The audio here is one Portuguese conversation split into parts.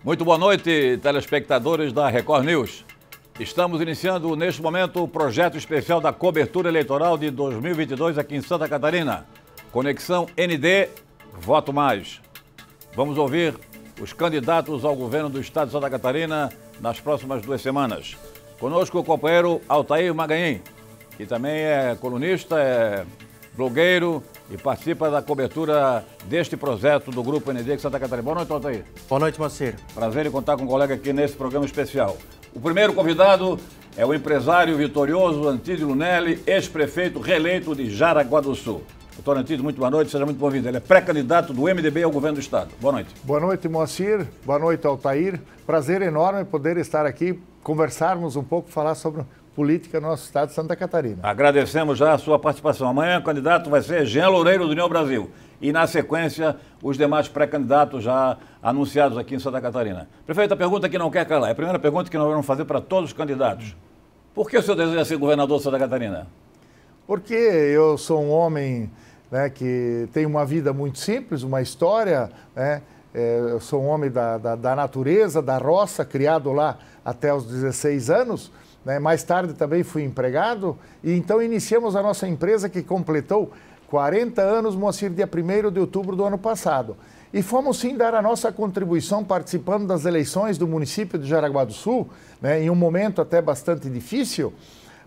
Muito boa noite, telespectadores da Record News. Estamos iniciando neste momento o projeto especial da cobertura eleitoral de 2022 aqui em Santa Catarina. Conexão ND, Voto Mais. Vamos ouvir os candidatos ao governo do estado de Santa Catarina nas próximas 2 semanas. Conosco o companheiro Altair Maganhim, que também é colunista, é blogueiro e participa da cobertura deste projeto do Grupo ND de Santa Catarina. Boa noite, Altair. Boa noite, Moacir. Prazer em contar com um colega aqui nesse programa especial. O primeiro convidado é o empresário vitorioso Antídio Lunelli, ex-prefeito reeleito de Jaraguá do Sul. Doutor Antídio, muito boa noite, seja muito bem-vindo. Ele é pré-candidato do MDB ao governo do estado. Boa noite. Boa noite, Moacir. Boa noite, Altair. Prazer enorme poder estar aqui, conversarmos um pouco, falar sobre política no nosso estado de Santa Catarina. Agradecemos já a sua participação. Amanhã o candidato vai ser Jean Loureiro do União Brasil. E na sequência, os demais pré-candidatos já anunciados aqui em Santa Catarina. Prefeito, a pergunta que não quer calar. É a primeira pergunta que nós vamos fazer para todos os candidatos. Por que o senhor deseja ser governador de Santa Catarina? Porque eu sou um homem, né, que tem uma vida muito simples, uma história, né? Eu sou um homem da natureza, da roça, criado lá até os 16 anos. Mais tarde também fui empregado e então iniciamos a nossa empresa que completou 40 anos, Moacir, dia 1º de outubro do ano passado. E fomos sim dar a nossa contribuição participando das eleições do município de Jaraguá do Sul, né, em um momento até bastante difícil,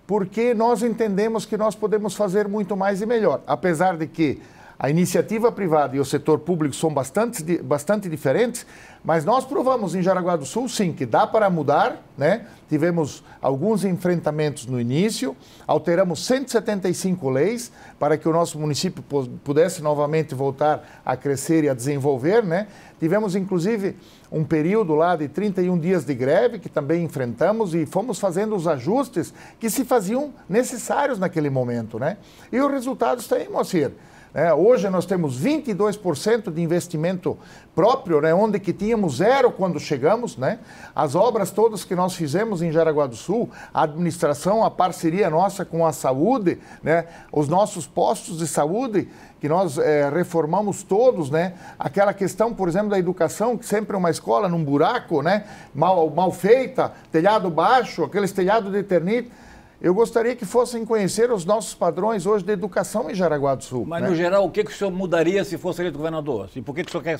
porque nós entendemos que nós podemos fazer muito mais e melhor. Apesar de que a iniciativa privada e o setor público são bastante diferentes, mas nós provamos em Jaraguá do Sul, sim, que dá para mudar, né? Tivemos alguns enfrentamentos no início, alteramos 175 leis para que o nosso município pudesse novamente voltar a crescer e a desenvolver, né? Tivemos, inclusive, um período lá de 31 dias de greve, que também enfrentamos, e fomos fazendo os ajustes que se faziam necessários naquele momento, né? E o resultado está aí, Moacir. Hoje nós temos 22% de investimento próprio, né, onde que tínhamos 0 quando chegamos, né? As obras todas que nós fizemos em Jaraguá do Sul, a administração, a parceria nossa com a saúde, né, os nossos postos de saúde, que nós reformamos todos, né? Aquela questão, por exemplo, da educação, que sempre é uma escola num buraco, né, mal feita, telhado baixo, aqueles telhados de eternite. Eu gostaria que fossem conhecer os nossos padrões hoje de educação em Jaraguá do Sul. Mas, no geral, o que o senhor mudaria se fosse eleito governador? Assim, por que o senhor quer...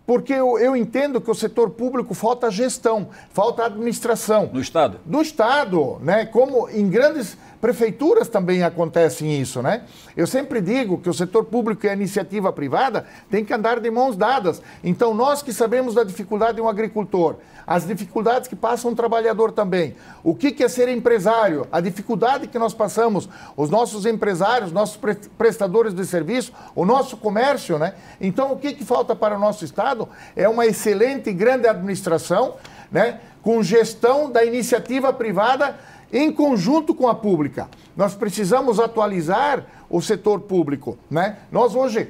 Porque eu entendo que o setor público falta gestão, falta administração. No Estado? Do Estado, né? Como em grandes prefeituras também acontece isso, né? Eu sempre digo que o setor público e a iniciativa privada têm que andar de mãos dadas. Então, nós que sabemos da dificuldade de um agricultor, as dificuldades que passa um trabalhador também, o que é ser empresário, a dificuldade que nós passamos, os nossos empresários, nossos prestadores de serviço, o nosso comércio, né? Então, o que falta para o nosso Estado é uma excelente e grande administração, né, com gestão da iniciativa privada em conjunto com a pública. Nós precisamos atualizar o setor público, né? Nós hoje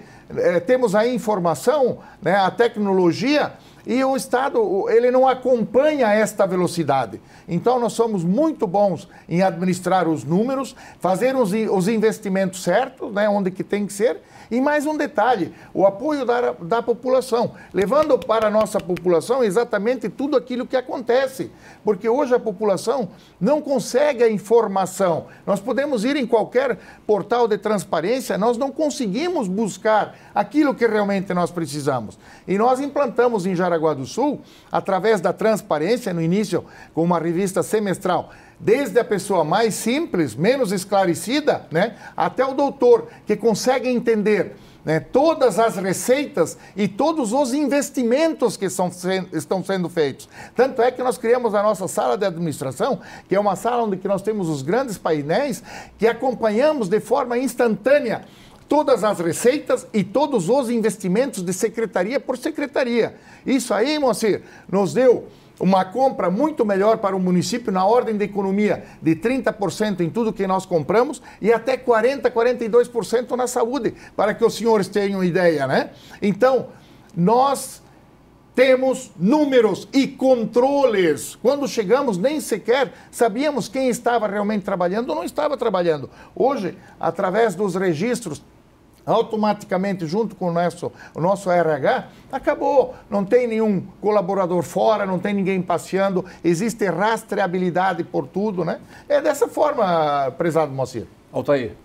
temos a informação, né, a tecnologia, e o Estado, ele não acompanha esta velocidade. Então, nós somos muito bons em administrar os números, fazer os investimentos certos, né, onde que tem que ser. E mais um detalhe, o apoio da população, levando para a nossa população exatamente tudo aquilo que acontece. Porque hoje a população não consegue a informação. Nós podemos ir em qualquer portal de transparência, nós não conseguimos buscar aquilo que realmente nós precisamos. E nós implantamos em Jaraguá do Sul, através da transparência, no início, com uma revista semestral, desde a pessoa mais simples, menos esclarecida, né, até o doutor, que consegue entender, né, todas as receitas e todos os investimentos que estão sendo feitos. Tanto é que nós criamos a nossa sala de administração, que é uma sala onde que nós temos os grandes painéis, que acompanhamos de forma instantânea todas as receitas e todos os investimentos de secretaria por secretaria. Isso aí, Moacir, nos deu uma compra muito melhor para o município na ordem de economia de 30% em tudo que nós compramos e até 40%, 42% na saúde, para que os senhores tenham ideia, né? Então, nós temos números e controles. Quando chegamos, nem sequer sabíamos quem estava realmente trabalhando ou não estava trabalhando. Hoje, através dos registros automaticamente junto com o nosso RH, acabou. Não tem nenhum colaborador fora, não tem ninguém passeando, existe rastreabilidade por tudo, né? É dessa forma, prezado Moacir. Altair.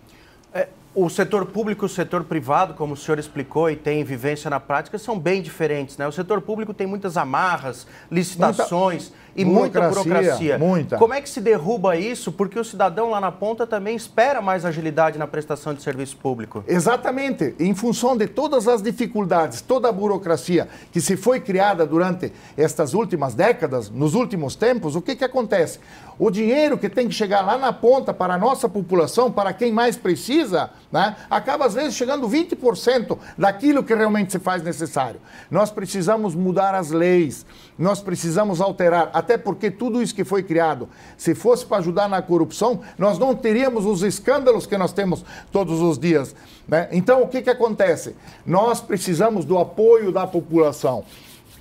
O setor público e o setor privado, como o senhor explicou e tem vivência na prática, são bem diferentes, né? O setor público tem muitas amarras, licitações e muita burocracia. Muita. Como é que se derruba isso? Porque o cidadão lá na ponta também espera mais agilidade na prestação de serviço público. Exatamente. Em função de todas as dificuldades, toda a burocracia que se foi criada durante estas últimas décadas, nos últimos tempos, o que acontece? O dinheiro que tem que chegar lá na ponta para a nossa população, para quem mais precisa, né, acaba às vezes chegando 20% daquilo que realmente se faz necessário. Nós precisamos mudar as leis, nós precisamos alterar, até porque tudo isso que foi criado, se fosse para ajudar na corrupção, nós não teríamos os escândalos que nós temos todos os dias, né? Então, o que acontece? Nós precisamos do apoio da população.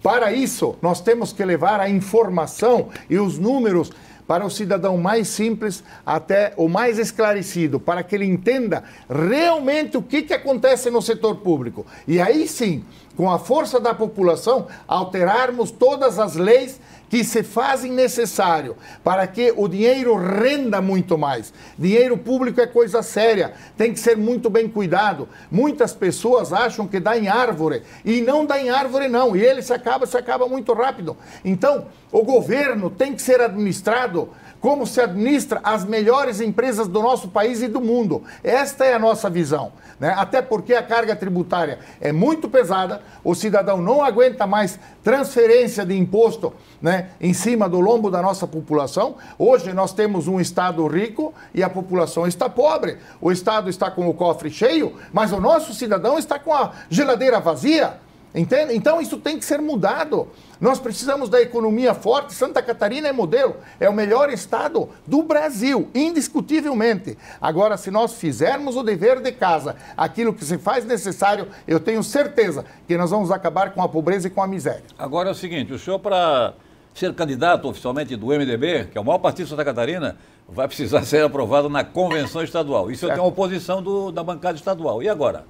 Para isso, nós temos que levar a informação e os números para o cidadão mais simples até o mais esclarecido, para que ele entenda realmente o que acontece no setor público. E aí sim, com a força da população, alterarmos todas as leis que se fazem necessário para que o dinheiro renda muito mais. Dinheiro público é coisa séria, tem que ser muito bem cuidado. Muitas pessoas acham que dá em árvore, e não dá em árvore não, e ele se acaba muito rápido. Então, o governo tem que ser administrado como se administra as melhores empresas do nosso país e do mundo. Esta é a nossa visão, né? Até porque a carga tributária é muito pesada, o cidadão não aguenta mais transferência de imposto, né, em cima do lombo da nossa população. Hoje nós temos um Estado rico e a população está pobre. O Estado está com o cofre cheio, mas o nosso cidadão está com a geladeira vazia. Entende? Então isso tem que ser mudado. Nós precisamos da economia forte. Santa Catarina é modelo, é o melhor estado do Brasil, indiscutivelmente. Agora, se nós fizermos o dever de casa, aquilo que se faz necessário, eu tenho certeza que nós vamos acabar com a pobreza e com a miséria. Agora é o seguinte, o senhor, para ser candidato oficialmente do MDB, que é o maior partido de Santa Catarina, vai precisar ser aprovado na convenção estadual. Isso tem a oposição da bancada estadual. E agora?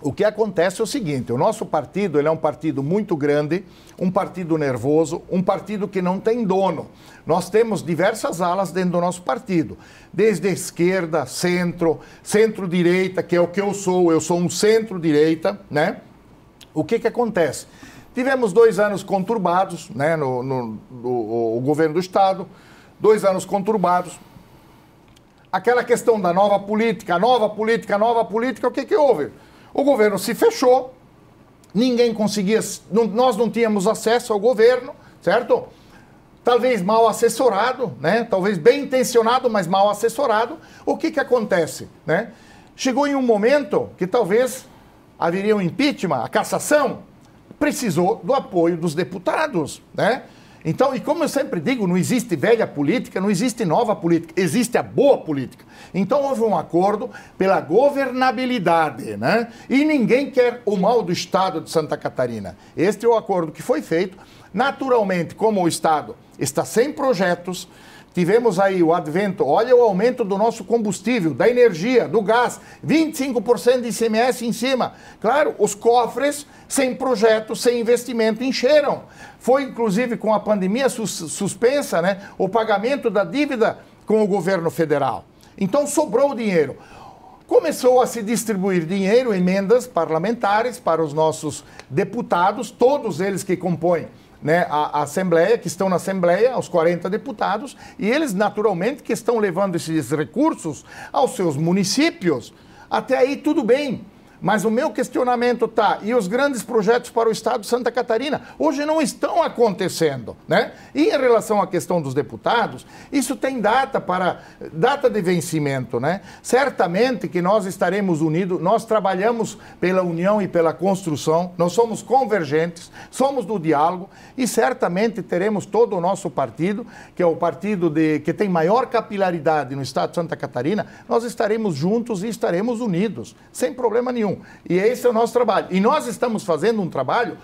O que acontece é o seguinte, o nosso partido ele é um partido muito grande, um partido nervoso, um partido que não tem dono. Nós temos diversas alas dentro do nosso partido, desde a esquerda, centro, centro-direita, que é o que eu sou um centro-direita, né? O que acontece? Tivemos 2 anos conturbados, né, no governo do Estado, 2 anos conturbados. Aquela questão da nova política, o que houve? O governo se fechou, ninguém conseguia, nós não tínhamos acesso ao governo, certo? Talvez mal assessorado, né? Talvez bem intencionado, mas mal assessorado. O que acontece, né? Chegou em um momento que talvez haveria um impeachment, a cassação, precisou do apoio dos deputados, né? Então, e como eu sempre digo, não existe velha política, não existe nova política, existe a boa política. Então houve um acordo pela governabilidade, né? E ninguém quer o mal do Estado de Santa Catarina. Este é o acordo que foi feito. Naturalmente, como o Estado está sem projetos, tivemos aí o advento, olha o aumento do nosso combustível, da energia, do gás, 25% de ICMS em cima. Claro, os cofres sem projeto, sem investimento, encheram. Foi, inclusive, com a pandemia suspensa, né, o pagamento da dívida com o governo federal. Então, sobrou dinheiro. Começou a se distribuir dinheiro, emendas parlamentares para os nossos deputados, todos eles que compõem, né, a Assembleia, que estão na Assembleia, os 40 deputados, e eles, naturalmente, que estão levando esses recursos aos seus municípios. Até aí, tudo bem. Mas o meu questionamento está, e os grandes projetos para o Estado de Santa Catarina hoje não estão acontecendo, né? E em relação à questão dos deputados, isso tem data de vencimento, né? Certamente que nós estaremos unidos, nós trabalhamos pela união e pela construção, nós somos convergentes, somos do diálogo e certamente teremos todo o nosso partido, que é o partido que tem maior capilaridade no Estado de Santa Catarina, nós estaremos juntos e estaremos unidos, sem problema nenhum. E esse é o nosso trabalho. E nós estamos fazendo um trabalho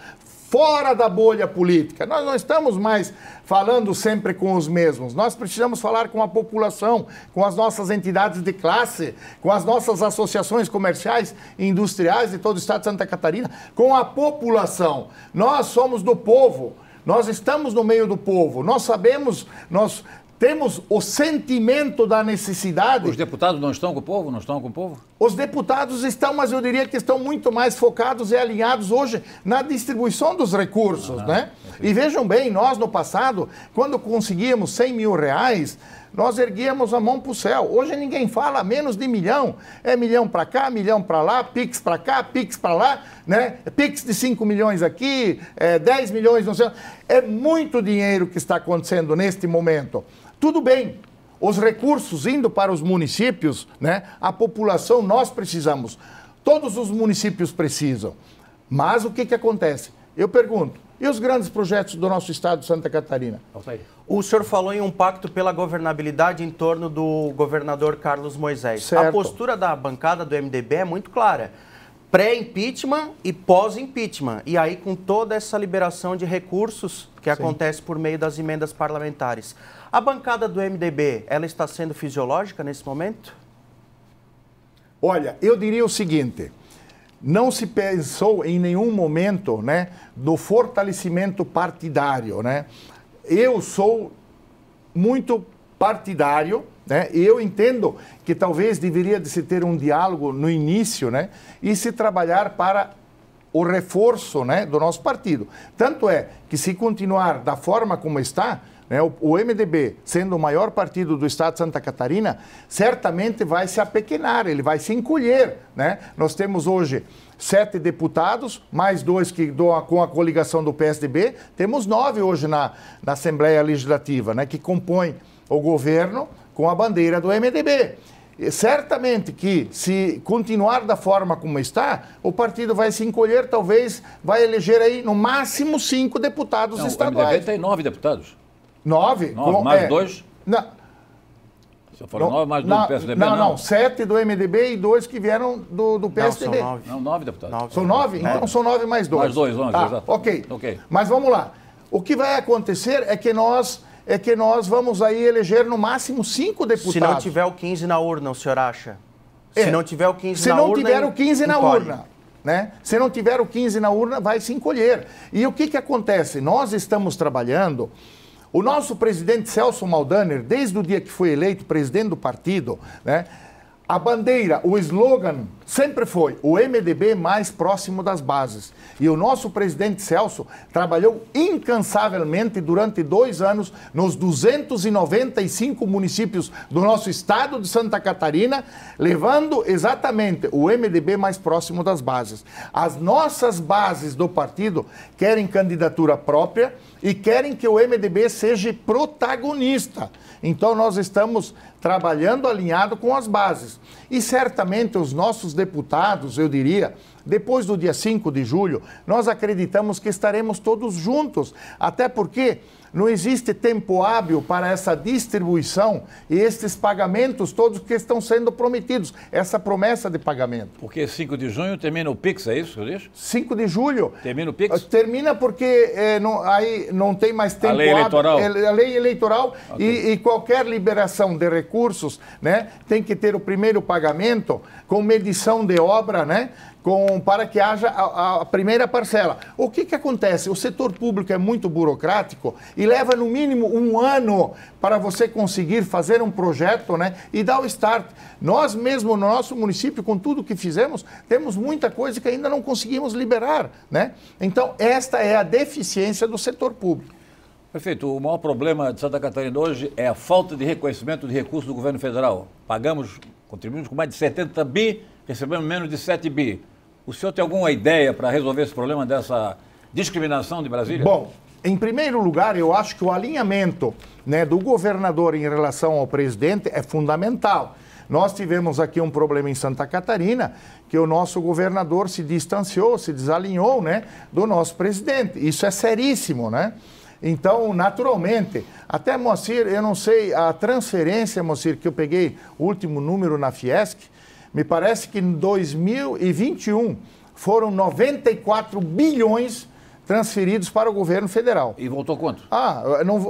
fora da bolha política. Nós não estamos mais falando sempre com os mesmos. Nós precisamos falar com a população, com as nossas entidades de classe, com as nossas associações comerciais e industriais de todo o estado de Santa Catarina, com a população. Nós somos do povo, nós estamos no meio do povo, nós sabemos, nós temos o sentimento da necessidade. Os deputados não estão com o povo? Não estão com o povo? Os deputados estão, mas eu diria que estão muito mais focados e alinhados hoje na distribuição dos recursos, né? E vejam bem, nós no passado, quando conseguíamos 100 mil reais, nós erguíamos a mão para o céu. Hoje ninguém fala menos de milhão. É milhão para cá, milhão para lá, Pix para cá, Pix para lá, né? Pix de 5 milhões aqui, 10 milhões no céu. É muito dinheiro que está acontecendo neste momento. Tudo bem, os recursos indo para os municípios, né? A população, nós precisamos. Todos os municípios precisam. Mas o que acontece? Eu pergunto, e os grandes projetos do nosso estado de Santa Catarina? O senhor falou em um pacto pela governabilidade em torno do governador Carlos Moisés. Certo. A postura da bancada do MDB é muito clara. Pré-impeachment e pós-impeachment. E aí com toda essa liberação de recursos que acontece por meio das emendas parlamentares. A bancada do MDB, ela está sendo fisiológica nesse momento? Olha, eu diria o seguinte, não se pensou em nenhum momento, né, do fortalecimento partidário, né? Eu sou muito partidário, né? E eu entendo que talvez deveria de se ter um diálogo no início, né, e se trabalhar para o reforço, né, do nosso partido. Tanto é que se continuar da forma como está, né, o MDB, sendo o maior partido do estado de Santa Catarina, certamente vai se apequenar, ele vai se encolher, né? Nós temos hoje 7 deputados, mais 2 que com a coligação do PSDB, temos 9 hoje na Assembleia Legislativa, né, que compõem o governo com a bandeira do MDB. E certamente que, se continuar da forma como está, o partido vai se encolher, talvez vai eleger aí no máximo 5 deputados estaduais. O MDB tem 9 deputados. 9? 9 mais 2? Não. Você falou 9 mais 2 do PSDB? Não, 7 do MDB e 2 que vieram do PSDB. Não, são 9 deputados. São 9? Então são 9 mais 2. Mais 2, 11, tá, exato. Ok. Mas vamos lá. O que vai acontecer é que nós vamos aí eleger no máximo 5 deputados. Se não tiver o 15 na urna, o senhor acha? Se não tiver o 15 na urna... Se não tiver o 15 na urna, né? Se não tiver o 15 na urna, vai se encolher. E o que acontece? Nós estamos trabalhando... O nosso presidente Celso Maldaner, desde o dia que foi eleito presidente do partido, né, a bandeira, o slogan sempre foi o MDB mais próximo das bases. E o nosso presidente Celso trabalhou incansavelmente durante 2 anos nos 295 municípios do nosso estado de Santa Catarina, levando exatamente o MDB mais próximo das bases. As nossas bases do partido querem candidatura própria e querem que o MDB seja protagonista. Então nós estamos trabalhando alinhado com as bases. E certamente os nossos deputados, eu diria, depois do dia 5 de julho, nós acreditamos que estaremos todos juntos, até porque não existe tempo hábil para essa distribuição e estes pagamentos todos que estão sendo prometidos, essa promessa de pagamento. Porque 5 de junho termina o PIX, é isso que eu disse? 5 de julho. Termina o PIX? Termina porque aí não tem mais tempo hábil. A lei eleitoral e qualquer liberação de recursos, né, tem que ter o primeiro pagamento com medição de obra, né, para que haja a primeira parcela. O que acontece? O setor público é muito burocrático e leva no mínimo 1 ano para você conseguir fazer um projeto, né, e dar o start. Nós mesmo no nosso município, com tudo que fizemos, temos muita coisa que ainda não conseguimos liberar, né? Então, esta é a deficiência do setor público. Prefeito, o maior problema de Santa Catarina hoje é a falta de reconhecimento de recursos do governo federal. Contribuímos com mais de 70 bi, recebemos menos de 7 bi. O senhor tem alguma ideia para resolver esse problema dessa discriminação de Brasília? Bom, em primeiro lugar, eu acho que o alinhamento, né, do governador em relação ao presidente é fundamental. Nós tivemos aqui um problema em Santa Catarina, que o nosso governador se distanciou, se desalinhou, né, do nosso presidente. Isso é seríssimo, né? Então, naturalmente, até, Moacir, eu não sei, a transferência, Moacir, que eu peguei o último número na Fiesc, me parece que em 2021 foram 94 bilhões transferidos para o governo federal. E voltou quanto?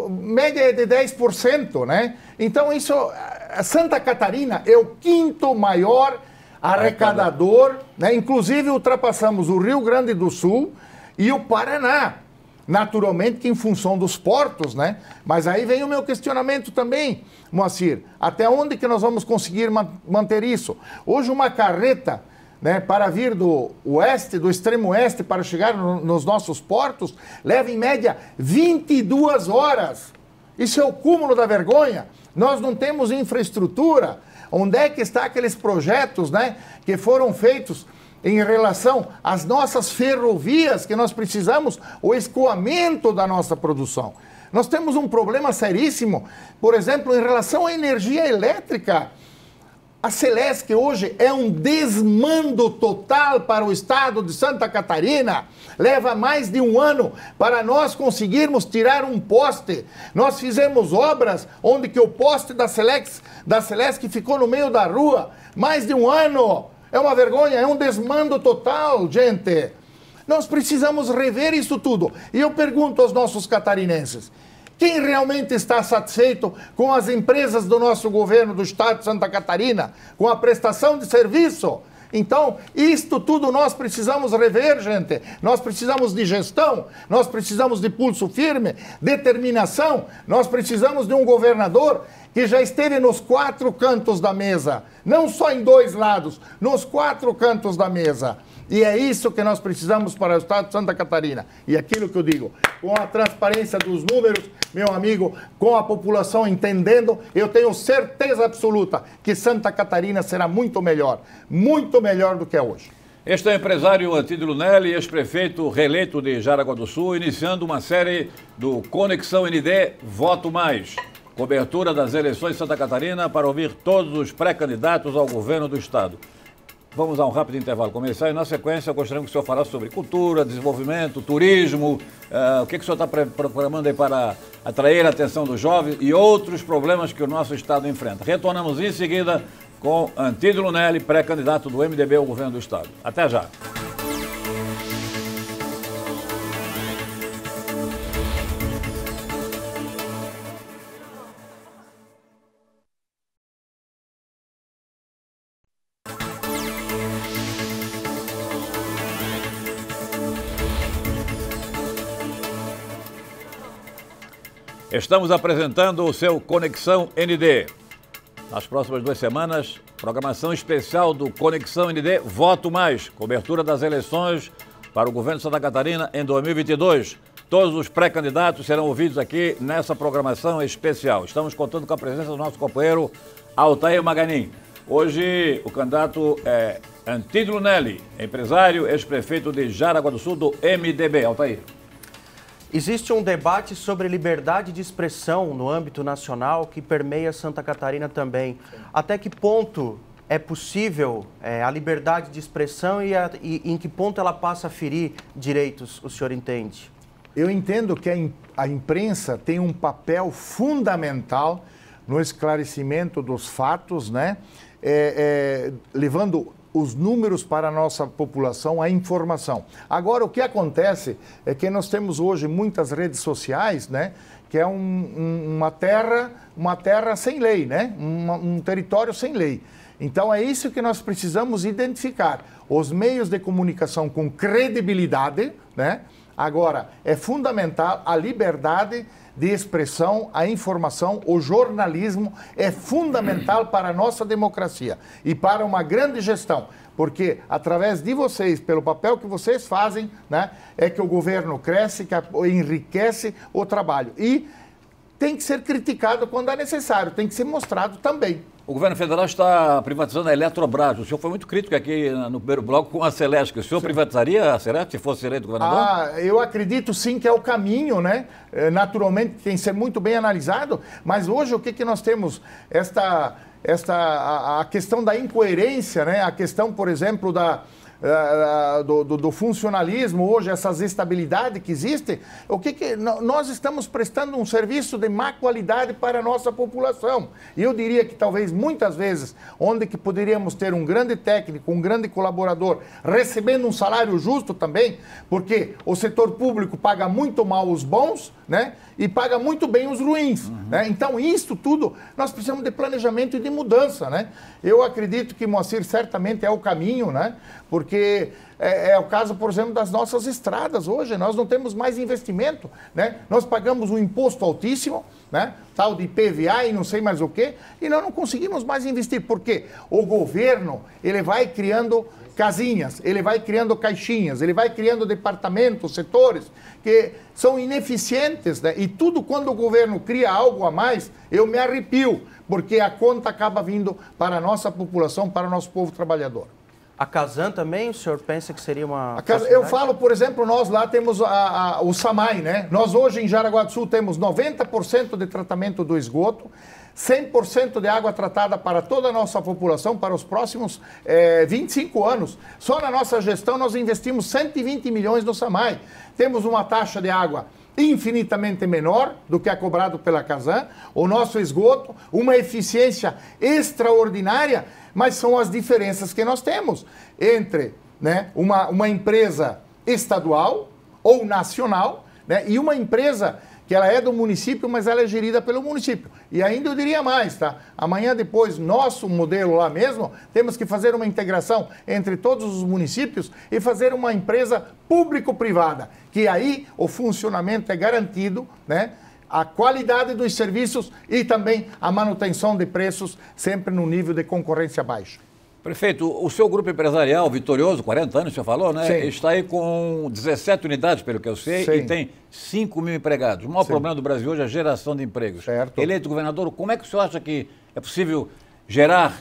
Média é de 10%, né? Então isso, Santa Catarina é o 5º maior arrecadador, né? Inclusive ultrapassamos o Rio Grande do Sul e o Paraná. Naturalmente que em função dos portos, né? Mas aí vem o meu questionamento também, Moacir. Até onde que nós vamos conseguir manter isso? Hoje uma carreta, né, para vir do oeste, do extremo oeste, para chegar nos nossos portos, leva em média 22 horas. Isso é o cúmulo da vergonha. Nós não temos infraestrutura. Onde é que estão aqueles projetos, né, que foram feitos em relação às nossas ferrovias, que nós precisamos, o escoamento da nossa produção? Nós temos um problema seríssimo, por exemplo, em relação à energia elétrica. A Celesc hoje é um desmando total para o estado de Santa Catarina. Leva mais de um ano para nós conseguirmos tirar um poste. Nós fizemos obras onde que o poste da Celesc ficou no meio da rua. Mais de um ano. É uma vergonha, é um desmando total, gente. Nós precisamos rever isso tudo. E eu pergunto aos nossos catarinenses, quem realmente está satisfeito com as empresas do nosso governo do estado de Santa Catarina, com a prestação de serviço? Então, isto tudo nós precisamos rever, gente. Nós precisamos de gestão, nós precisamos de pulso firme, determinação, nós precisamos de um governador que já esteve nos 4 cantos da mesa, não só em 2 lados, nos 4 cantos da mesa. E é isso que nós precisamos para o estado de Santa Catarina. E aquilo que eu digo, com a transparência dos números, meu amigo, com a população entendendo, eu tenho certeza absoluta que Santa Catarina será muito melhor do que é hoje. Este é o empresário Antídio Lunelli, ex-prefeito reeleito de Jaraguá do Sul, iniciando uma série do Conexão ND Voto Mais. Cobertura das eleições de Santa Catarina para ouvir todos os pré-candidatos ao governo do estado. Vamos a um rápido intervalo comercial e, na sequência, gostaríamos que o senhor falasse sobre cultura, desenvolvimento, turismo, o que o senhor está programando aí para atrair a atenção dos jovens e outros problemas que o nosso estado enfrenta. Retornamos em seguida com Antídio Lunelli, pré-candidato do MDB ao governo do estado. Até já. Estamos apresentando o seu Conexão ND. Nas próximas 2 semanas, programação especial do Conexão ND Voto Mais, cobertura das eleições para o governo de Santa Catarina em 2022. Todos os pré-candidatos serão ouvidos aqui nessa programação especial. Estamos contando com a presença do nosso companheiro Altair Maganin. Hoje o candidato é Antídio Lunelli, empresário, ex-prefeito de Jaraguá do Sul do MDB. Altair. Existe um debate sobre liberdade de expressão no âmbito nacional que permeia Santa Catarina também. Até que ponto é possível a liberdade de expressão e em que ponto ela passa a ferir direitos, o senhor entende? Eu entendo que a imprensa tem um papel fundamental no esclarecimento dos fatos, né? Levando os números para a nossa população, a informação. Agora, o que acontece é que nós temos hoje muitas redes sociais, né? Que é uma terra sem lei, né? Um território sem lei. Então, é isso que nós precisamos identificar. Os meios de comunicação com credibilidade, né? Agora, é fundamental a liberdade de expressão, a informação, o jornalismo é fundamental para a nossa democracia e para uma grande gestão, porque através de vocês, pelo papel que vocês fazem, né, é que o governo cresce, que enriquece o trabalho. E tem que ser criticado quando é necessário, tem que ser mostrado também. O governo federal está privatizando a Eletrobras. O senhor foi muito crítico aqui no primeiro bloco com a Celesc. O senhor privatizaria a Celesc se fosse eleito governador? Eu acredito sim que é o caminho, né? Naturalmente tem que ser muito bem analisado, mas hoje o que nós temos? A questão da incoerência, né? A questão, por exemplo, do funcionalismo hoje, essas estabilidades que existem, nós estamos prestando um serviço de má qualidade para a nossa população. E eu diria que talvez muitas vezes, onde que poderíamos ter um grande técnico, um grande colaborador, recebendo um salário justo também, porque o setor público paga muito mal os bons, né? E paga muito bem os ruins. Né? Então, isso tudo, nós precisamos de planejamento e de mudança. Né? Eu acredito que Moacir certamente é o caminho, né? Porque é o caso, por exemplo, das nossas estradas hoje. Nós não temos mais investimento. Né? Nós pagamos um imposto altíssimo, né? Tal de IPVA e não sei mais o quê, e nós não conseguimos mais investir. Por quê? O governo, ele vai criando casinhas, ele vai criando caixinhas, ele vai criando departamentos, setores que são ineficientes, né? E tudo quando o governo cria algo a mais, eu me arrepio, porque a conta acaba vindo para a nossa população, para o nosso povo trabalhador. A Casan também, o senhor pensa que seria uma... Eu falo, por exemplo, nós lá temos o SAMAI, né? Nós hoje em Jaraguá do Sul temos 90% de tratamento do esgoto, 100% de água tratada para toda a nossa população para os próximos 25 anos. Só na nossa gestão nós investimos 120 milhões no SAMAI. Temos uma taxa de água infinitamente menor do que é cobrado pela Casan, o nosso esgoto, uma eficiência extraordinária, mas são as diferenças que nós temos entre, né, uma empresa estadual ou nacional, né, e uma empresa que ela é do município, mas ela é gerida pelo município. E ainda eu diria mais, tá? Amanhã depois, nosso modelo lá mesmo, temos que fazer uma integração entre todos os municípios e fazer uma empresa público-privada, que aí o funcionamento é garantido, né? A qualidade dos serviços e também a manutenção de preços sempre no nível de concorrência baixo. Prefeito, o seu grupo empresarial, vitorioso, 40 anos, o senhor falou, né? Sim. Está aí com 17 unidades, pelo que eu sei, Sim. e tem 5 mil empregados. O maior Sim. problema do Brasil hoje é a geração de empregos. Certo. Eleito governador, como é que o senhor acha que é possível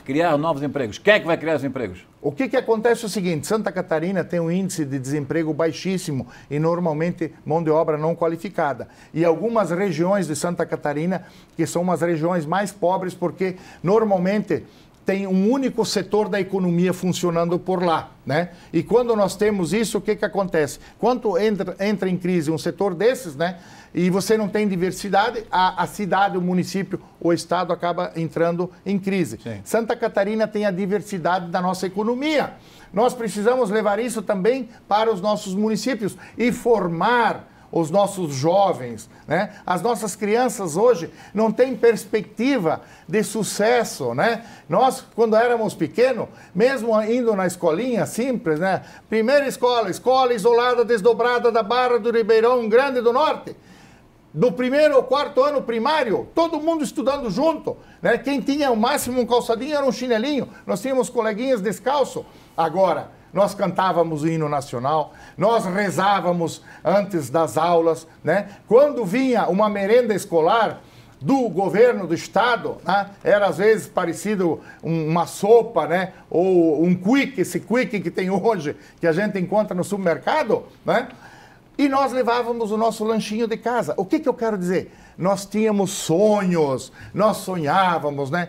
criar novos empregos? Quem é que vai criar os empregos? O que acontece é o seguinte, Santa Catarina tem um índice de desemprego baixíssimo e normalmente mão de obra não qualificada. E algumas regiões de Santa Catarina, que são umas regiões mais pobres, porque normalmente tem um único setor da economia funcionando por lá, né? E quando nós temos isso, o que acontece? Quando entra em crise um setor desses, né? E você não tem diversidade, a cidade, o município, o estado acaba entrando em crise. Sim. Santa Catarina tem a diversidade da nossa economia. Nós precisamos levar isso também para os nossos municípios e formar os nossos jovens, né? As nossas crianças hoje não têm perspectiva de sucesso, né? Nós, quando éramos pequenos, mesmo indo na escolinha simples, né? Primeira escola isolada, desdobrada da Barra do Ribeirão Grande do Norte. Do primeiro ao quarto ano primário, todo mundo estudando junto, né? Quem tinha o máximo um calçadinho era um chinelinho. Nós tínhamos coleguinhas descalço. Agora, nós cantávamos o hino nacional, nós rezávamos antes das aulas, né? Quando vinha uma merenda escolar do governo do estado, né? Era às vezes parecido uma sopa, né? Ou um quick, esse quick que tem hoje, que a gente encontra no supermercado, né? E nós levávamos o nosso lanchinho de casa. O que eu quero dizer? Nós tínhamos sonhos, nós sonhávamos, né?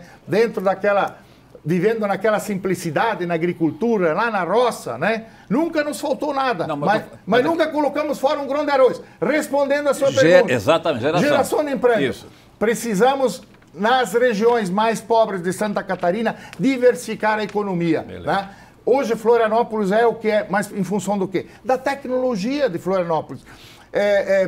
Vivendo naquela simplicidade na agricultura, lá na roça, né? Nunca nos faltou nada, Não, mas nunca colocamos fora um grão de arroz. Respondendo a sua pergunta. Exatamente, Geração de emprego. Isso. Precisamos, nas regiões mais pobres de Santa Catarina, diversificar a economia. Né? Hoje, Florianópolis é o que é, mas em função do quê? Da tecnologia de Florianópolis.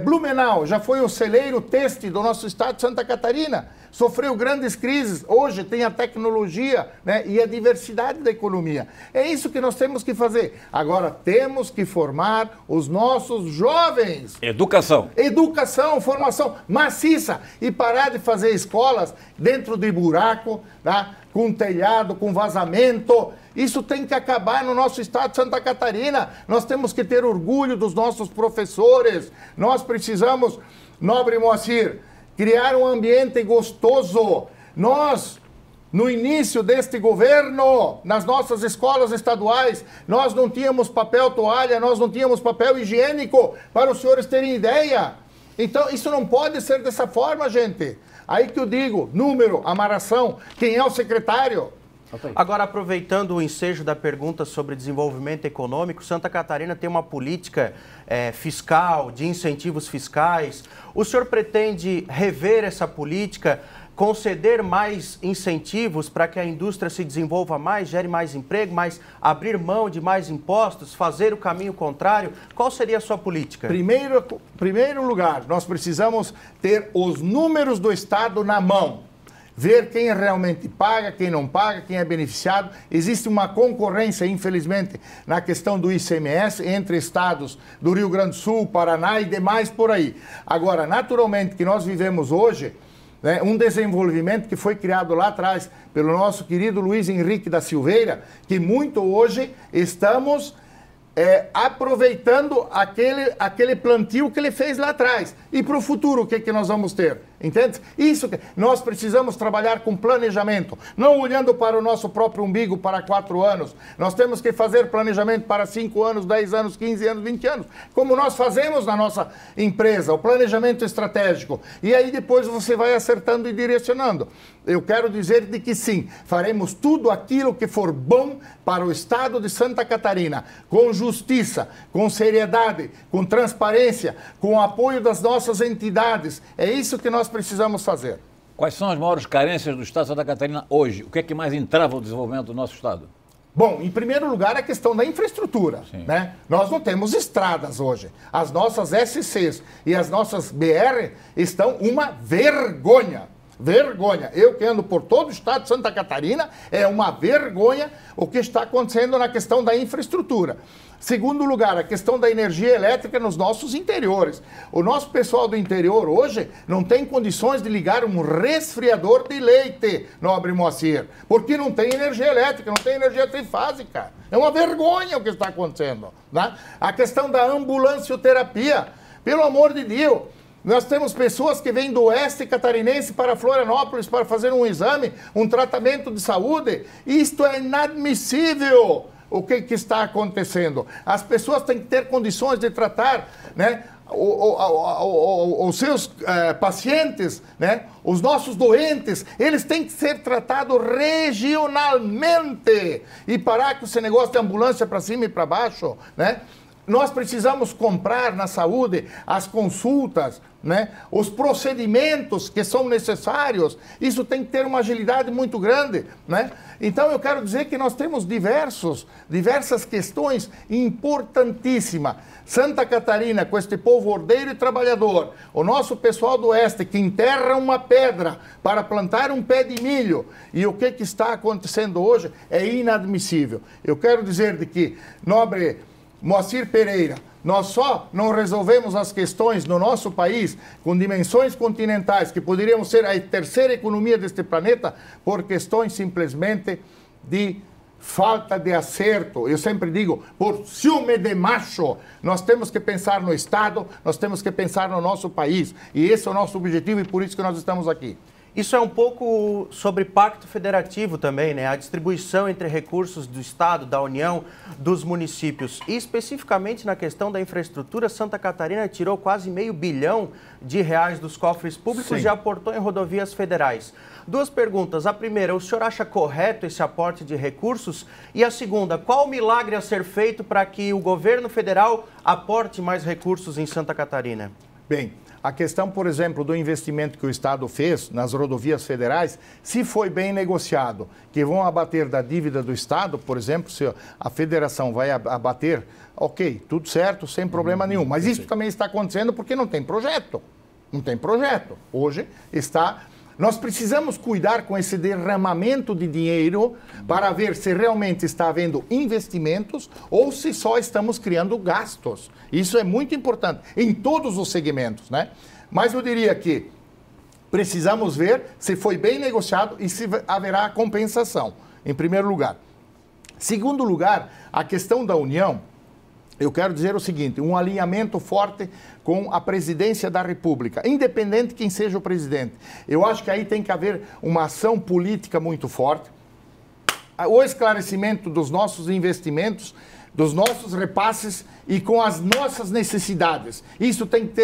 Blumenau já foi o celeiro têxtil do nosso estado de Santa Catarina. Sofreu grandes crises, hoje tem a tecnologia, né, e a diversidade da economia. É isso que nós temos que fazer. Agora, temos que formar os nossos jovens. Educação. Educação, formação maciça e parar de fazer escolas dentro de buraco, tá? Com telhado, com vazamento. Isso tem que acabar no nosso estado de Santa Catarina. Nós temos que ter orgulho dos nossos professores. Nós precisamos, nobre Moacir, criar um ambiente gostoso. Nós, no início deste governo, nas nossas escolas estaduais, nós não tínhamos papel toalha, nós não tínhamos papel higiênico, para os senhores terem ideia. Então, isso não pode ser dessa forma, gente. Aí que eu digo, número, amarração, quem é o secretário? Agora, aproveitando o ensejo da pergunta sobre desenvolvimento econômico, Santa Catarina tem uma política fiscal, de incentivos fiscais. O senhor pretende rever essa política, conceder mais incentivos para que a indústria se desenvolva mais, gere mais emprego, mas abrir mão de mais impostos, fazer o caminho contrário? Qual seria a sua política? Primeiro lugar, nós precisamos ter os números do Estado na mão. Ver quem realmente paga, quem não paga, quem é beneficiado. Existe uma concorrência, infelizmente, na questão do ICMS entre estados do Rio Grande do Sul, Paraná e demais por aí. Agora, naturalmente que nós vivemos hoje, né, um desenvolvimento que foi criado lá atrás pelo nosso querido Luiz Henrique da Silveira, que muito hoje estamos aproveitando aquele plantio que ele fez lá atrás. E para o futuro, o que nós vamos ter? Entende? Isso que nós precisamos trabalhar com planejamento, não olhando para o nosso próprio umbigo para 4 anos. Nós temos que fazer planejamento para 5 anos, 10 anos, 15 anos, 20 anos, como nós fazemos na nossa empresa, o planejamento estratégico. E aí depois você vai acertando e direcionando. Eu quero dizer de que sim, faremos tudo aquilo que for bom para o Estado de Santa Catarina, com justiça, com seriedade, com transparência, com o apoio das nossas entidades. É isso que nós precisamos fazer. Quais são as maiores carências do Estado de Santa Catarina hoje? O que é que mais entrava o desenvolvimento do nosso Estado? Bom, em primeiro lugar, a questão da infraestrutura, né? Nós não temos estradas hoje. As nossas SCs e as nossas BR estão uma vergonha. Vergonha. Eu que ando por todo o estado de Santa Catarina, é uma vergonha o que está acontecendo na questão da infraestrutura. Segundo lugar, a questão da energia elétrica nos nossos interiores. O nosso pessoal do interior hoje não tem condições de ligar um resfriador de leite, nobre Moacir, porque não tem energia elétrica, não tem energia trifásica. É uma vergonha o que está acontecendo, né? A questão da ambulancioterapia, pelo amor de Deus. Nós temos pessoas que vêm do oeste catarinense para Florianópolis para fazer um exame, um tratamento de saúde. Isto é inadmissível, o que está acontecendo. As pessoas têm que ter condições de tratar, né, os seus pacientes, né, os nossos doentes. Eles têm que ser tratados regionalmente e parar com esse negócio de ambulância para cima e para baixo, né? Nós precisamos comprar na saúde as consultas, né? Os procedimentos que são necessários. Isso tem que ter uma agilidade muito grande, né? Então eu quero dizer que nós temos diversas questões importantíssimas. Santa Catarina, com este povo ordeiro e trabalhador, o nosso pessoal do oeste que enterra uma pedra para plantar um pé de milho, e o que está acontecendo hoje é inadmissível. Eu quero dizer de que, nobre Moacir Pereira, nós só não resolvemos as questões no nosso país com dimensões continentais, que poderiam ser a terceira economia deste planeta, por questões simplesmente de falta de acerto. Eu sempre digo, por ciúme de macho. Nós temos que pensar no Estado, nós temos que pensar no nosso país. E esse é o nosso objetivo e por isso que nós estamos aqui. Isso é um pouco sobre pacto federativo também, né? A distribuição entre recursos do Estado, da União, dos municípios. E especificamente na questão da infraestrutura, Santa Catarina tirou quase R$500 bilhão dos cofres públicos e aportou em rodovias federais. 2 perguntas. A primeira, o senhor acha correto esse aporte de recursos? E a segunda, qual o milagre a ser feito para que o governo federal aporte mais recursos em Santa Catarina? Bem, a questão, por exemplo, do investimento que o Estado fez nas rodovias federais, se foi bem negociado, que vão abater da dívida do Estado, por exemplo, se a federação vai abater, ok, tudo certo, sem problema nenhum. Mas isso também está acontecendo porque não tem projeto. Não tem projeto. Hoje está... Nós precisamos cuidar com esse derramamento de dinheiro para ver se realmente está havendo investimentos ou se só estamos criando gastos. Isso é muito importante em todos os segmentos, né? Mas eu diria que precisamos ver se foi bem negociado e se haverá compensação, em primeiro lugar. Segundo lugar, a questão da União. Eu quero dizer o seguinte, um alinhamento forte com a presidência da República, independente de quem seja o presidente. Eu acho que aí tem que haver uma ação política muito forte, o esclarecimento dos nossos investimentos, dos nossos repasses e com as nossas necessidades. Isso tem que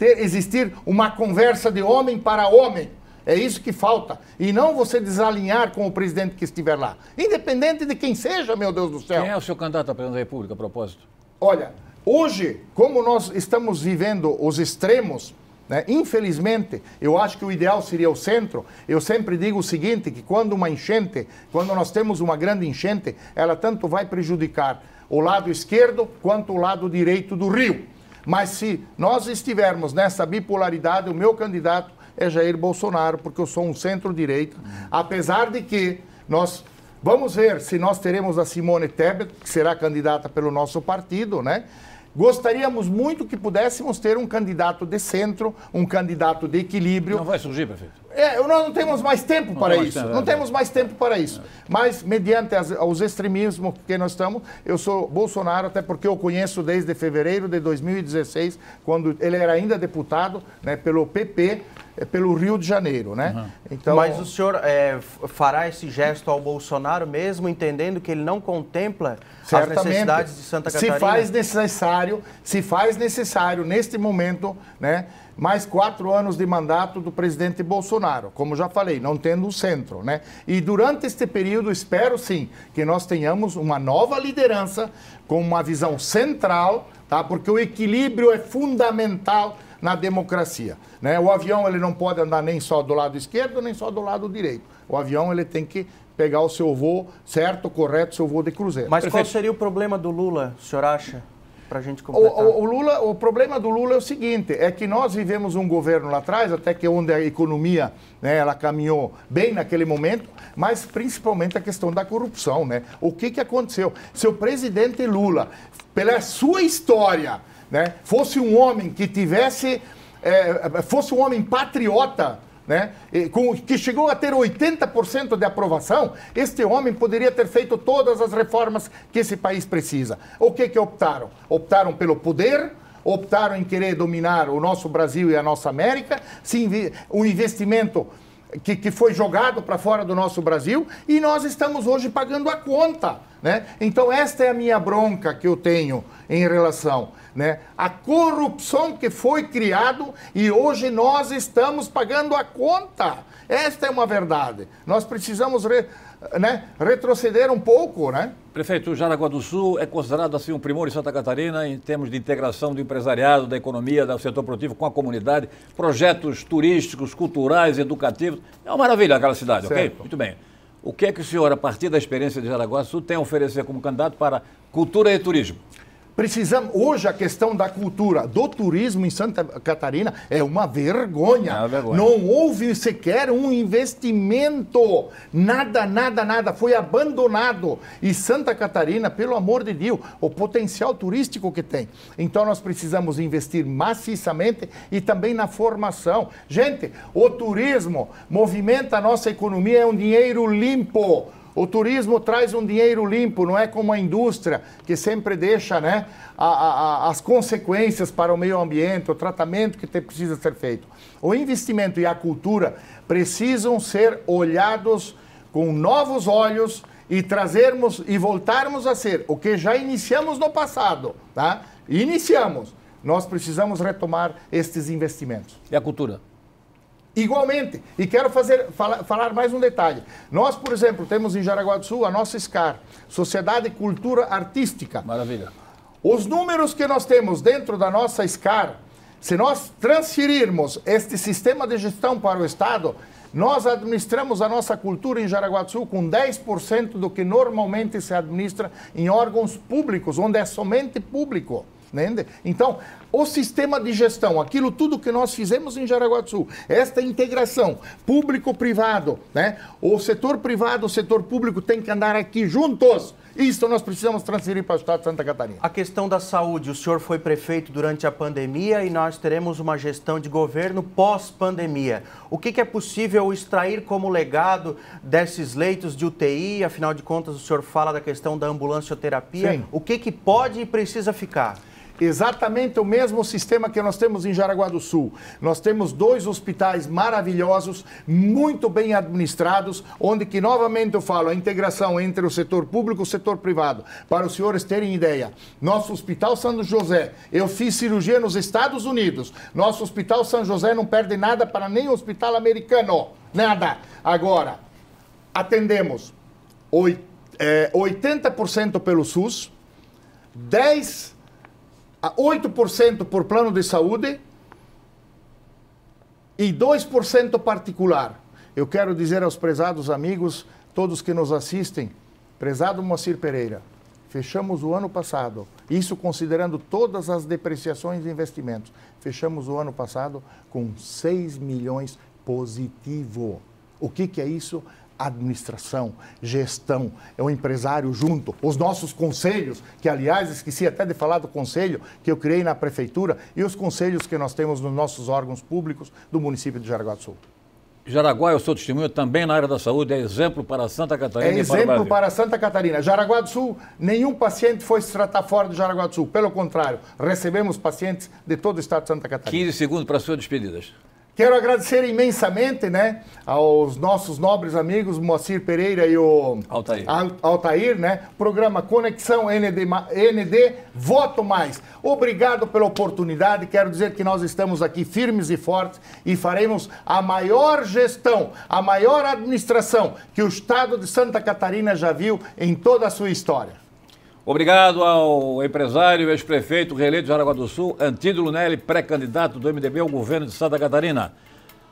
existir uma conversa de homem para homem. É isso que falta. E não você desalinhar com o presidente que estiver lá. Independente de quem seja, meu Deus do céu. Quem é o seu candidato à presidência da República, a propósito? Olha, hoje, como nós estamos vivendo os extremos, né, infelizmente, eu acho que o ideal seria o centro. Eu sempre digo o seguinte, que quando nós temos uma grande enchente, ela tanto vai prejudicar o lado esquerdo quanto o lado direito do rio. Mas se nós estivermos nessa bipolaridade, o meu candidato é Jair Bolsonaro, porque eu sou um centro-direita, apesar de que nós vamos ver se nós teremos a Simone Tebet, que será candidata pelo nosso partido, né? Gostaríamos muito que pudéssemos ter um candidato de centro, um candidato de equilíbrio. Não vai surgir, prefeito? Nós não temos mais tempo para isso. Não temos mais tempo para isso. Mas, mediante os extremismos que nós estamos, eu sou Bolsonaro, até porque eu conheço desde fevereiro de 2016, quando ele era ainda deputado, né, pelo PP, pelo Rio de Janeiro, né? Então... Mas o senhor fará esse gesto ao Bolsonaro mesmo, entendendo que ele não contempla as necessidades de Santa Catarina? Se faz necessário neste momento, né, mais 4 anos de mandato do presidente Bolsonaro, como já falei, não tendo o centro, né? E durante este período, espero sim que nós tenhamos uma nova liderança com uma visão central, tá? Porque o equilíbrio é fundamental na democracia, né? O avião ele não pode andar nem só do lado esquerdo, nem só do lado direito. O avião ele tem que pegar o seu voo certo, correto, seu voo de cruzeiro. Mas qual seria o problema do Lula, o senhor acha? Pra gente completar. O problema do Lula é o seguinte, é que nós vivemos um governo lá atrás, até que onde a economia, né, ela caminhou bem naquele momento, mas principalmente a questão da corrupção, né? O que aconteceu? Se o presidente Lula, pela sua história, né, fosse um homem que fosse um homem patriota, né, que chegou a ter 80% de aprovação, este homem poderia ter feito todas as reformas que esse país precisa. O que optaram? Optaram pelo poder, optaram em querer dominar o nosso Brasil e a nossa América, o investimento que foi jogado para fora do nosso Brasil, e nós estamos hoje pagando a conta, né? Então esta é a minha bronca que eu tenho em relação, né, a corrupção que foi criado e hoje nós estamos pagando a conta. Esta é uma verdade. Nós precisamos retroceder um pouco, né? Prefeito, Jaraguá do Sul é considerado assim um primor em Santa Catarina em termos de integração do empresariado, da economia, do setor produtivo com a comunidade, projetos turísticos, culturais, educativos. É uma maravilha aquela cidade, certo. Ok? Muito bem. O que é que o senhor, a partir da experiência de Jaraguá do Sul, tem a oferecer como candidato para cultura e turismo? Precisamos, hoje a questão da cultura, do turismo em Santa Catarina é uma vergonha. É uma vergonha. Não houve sequer um investimento, nada, foi abandonado. E Santa Catarina, pelo amor de Deus, o potencial turístico que tem. Então nós precisamos investir maciçamente e também na formação. Gente, o turismo movimenta a nossa economia, é um dinheiro limpo. O turismo traz um dinheiro limpo, não é como a indústria, que sempre deixa, né, as consequências para o meio ambiente, o tratamento que precisa ser feito. O investimento e a cultura precisam ser olhados com novos olhos e trazermos e voltarmos a ser o que já iniciamos no passado, tá? Iniciamos. Nós precisamos retomar estes investimentos. E a cultura? Igualmente, e quero falar mais um detalhe. Nós, por exemplo, temos em Jaraguá do Sul a nossa SCAR, Sociedade Cultura Artística. Maravilha. Os números que nós temos dentro da nossa SCAR, se nós transferirmos este sistema de gestão para o Estado, nós administramos a nossa cultura em Jaraguá do Sul com 10% do que normalmente se administra em órgãos públicos, onde é somente público. Então, o sistema de gestão, aquilo tudo que nós fizemos em Jaraguá do Sul, esta integração público-privado, né? O setor privado, o setor público tem que andar aqui juntos. Isso nós precisamos transferir para o Estado de Santa Catarina. A questão da saúde, o senhor foi prefeito durante a pandemia e nós teremos uma gestão de governo pós-pandemia. O que é possível extrair como legado desses leitos de UTI? Afinal de contas, o senhor fala da questão da ambulancioterapia. Sim. O que pode e precisa ficar? exatamente o mesmo sistema que nós temos em Jaraguá do Sul. Nós temos 2 hospitais maravilhosos, muito bem administrados, onde que novamente eu falo, a integração entre o setor público e o setor privado. Para os senhores terem ideia, nosso Hospital São José, eu fiz cirurgia nos Estados Unidos, nosso Hospital São José não perde nada para nem o hospital americano, nada. Agora, atendemos 80% pelo SUS, 8% por plano de saúde e 2% particular. Eu quero dizer aos prezados amigos, todos que nos assistem, prezado Moacir Pereira, fechamos o ano passado, isso considerando todas as depreciações e investimentos, fechamos o ano passado com 6 milhões positivo. O que é isso? Administração, gestão, é um empresário junto, os nossos conselhos, que aliás esqueci até de falar do conselho que eu criei na prefeitura e os conselhos que nós temos nos nossos órgãos públicos do município de Jaraguá do Sul. Jaraguá é o seu testemunho também na área da saúde, é exemplo para Santa Catarina e para o Brasil. Para Santa Catarina. Jaraguá do Sul, nenhum paciente foi se tratar fora de Jaraguá do Sul, pelo contrário, recebemos pacientes de todo o estado de Santa Catarina. 15 segundos para as suas despedidas. Quero agradecer imensamente, né, aos nossos nobres amigos Moacir Pereira e o Altair, né? Programa Conexão ND Voto Mais. Obrigado pela oportunidade. Quero dizer que nós estamos aqui firmes e fortes e faremos a maior gestão, a maior administração que o estado de Santa Catarina já viu em toda a sua história. Obrigado ao empresário, ex-prefeito reeleito de Jaraguá do Sul, Antídio Nelly, pré-candidato do MDB ao governo de Santa Catarina.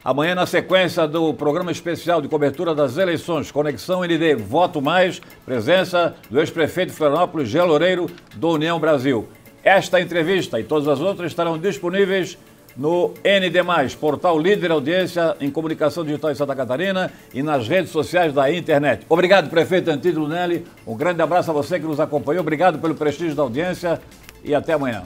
Amanhã, na sequência do programa especial de cobertura das eleições, Conexão ND Voto Mais, presença do ex-prefeito de Florianópolis, Jean Loureiro, do União Brasil. Esta entrevista e todas as outras estarão disponíveis no ND+, portal líder audiência em comunicação digital em Santa Catarina e nas redes sociais da internet. Obrigado, prefeito Antídio Nelly. Um grande abraço a você que nos acompanhou. Obrigado pelo prestígio da audiência e até amanhã.